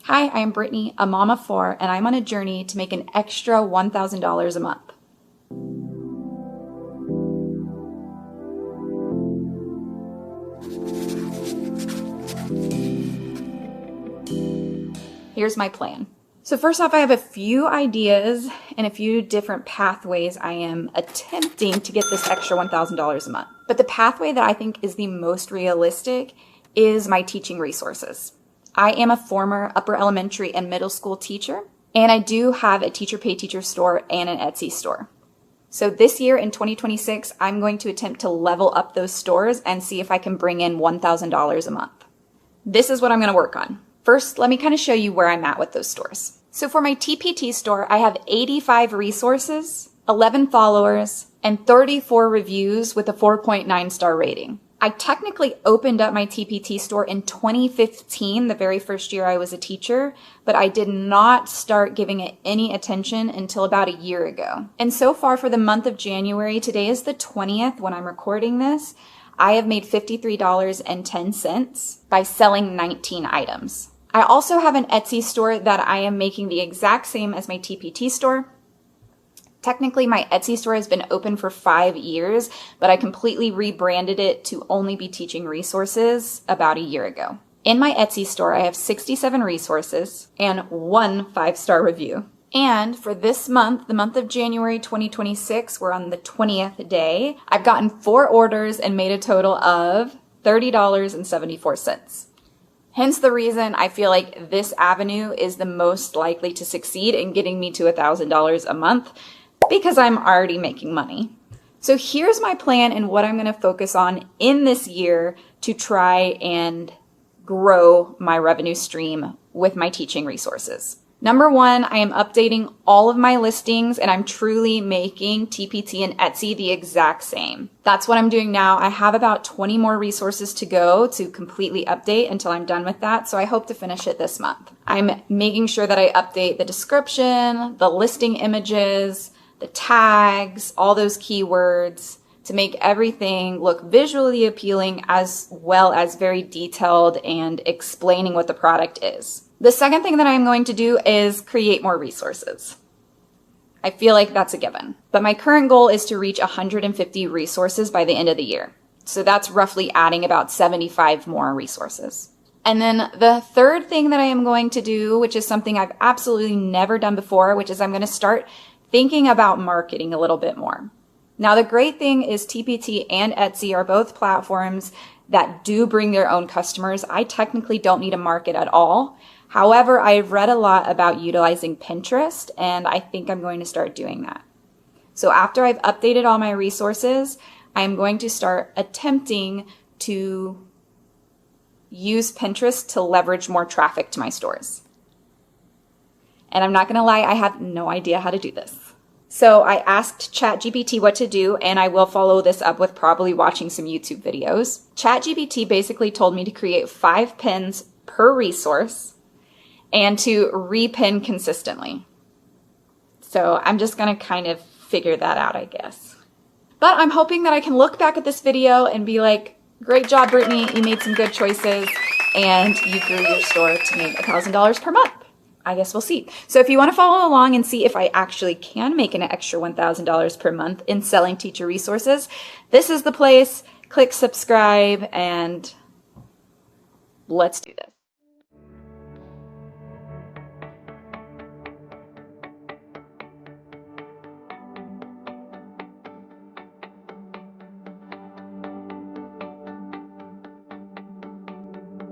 Hi, I'm Brittany, a mom of 4, and I'm on a journey to make an extra $1,000 a month. Here's my plan. So first off, I have a few ideas and a few different pathways I am attempting to get this extra $1,000 a month. But the pathway that I think is the most realistic is my teaching resources. I am a former upper elementary and middle school teacher, and I do have a teacher pay teacher store and an Etsy store. So this year in 2026, I'm going to attempt to level up those stores and see if I can bring in $1,000 a month. This is what I'm going to work on. First, let me kind of show you where I'm at with those stores. So for my TPT store, I have 85 resources, 11 followers, and 34 reviews with a 4.9 star rating. I technically opened up my TPT store in 2015, the very first year I was a teacher, but I did not start giving it any attention until about a year ago. And so far for the month of January, today is the 20th when I'm recording this, I have made $53.10 by selling 19 items. I also have an Etsy store that I am making the exact same as my TPT store. Technically, my Etsy store has been open for 5 years, but I completely rebranded it to only be teaching resources about a year ago. In my Etsy store, I have 67 resources and 1 5-star review. And for this month, the month of January 2026, we're on the 20th day, I've gotten 4 orders and made a total of $30.74. Hence the reason I feel like this avenue is the most likely to succeed in getting me to $1,000 a month, because I'm already making money. So here's my plan and what I'm going to focus on in this year to try and grow my revenue stream with my teaching resources. Number 1, I am updating all of my listings and I'm truly making TPT and Etsy the exact same. That's what I'm doing now. I have about 20 more resources to go to completely update until I'm done with that. So I hope to finish it this month. I'm making sure that I update the description, the listing images, the tags, all those keywords to make everything look visually appealing as well as very detailed and explaining what the product is. The second thing that I'm going to do is create more resources. I feel like that's a given. But my current goal is to reach 150 resources by the end of the year. So that's roughly adding about 75 more resources. And then the third thing that I am going to do, which is something I've absolutely never done before, which is I'm going to start thinking about marketing a little bit more. Now, the great thing is TPT and Etsy are both platforms that do bring their own customers. I technically don't need to market at all. However, I've read a lot about utilizing Pinterest, and I think I'm going to start doing that. So after I've updated all my resources, I'm going to start attempting to use Pinterest to leverage more traffic to my stores. And I'm not going to lie, I have no idea how to do this. So I asked ChatGPT what to do, and I will follow this up with probably watching some YouTube videos. ChatGPT basically told me to create 5 pins per resource and to repin consistently. So I'm just going to kind of figure that out, I guess. But I'm hoping that I can look back at this video and be like, great job, Brittany, you made some good choices and you grew your store to make $1,000 per month. I guess we'll see. So if you want to follow along and see if I actually can make an extra $1,000 per month in selling teacher resources, this is the place. Click subscribe and let's do this.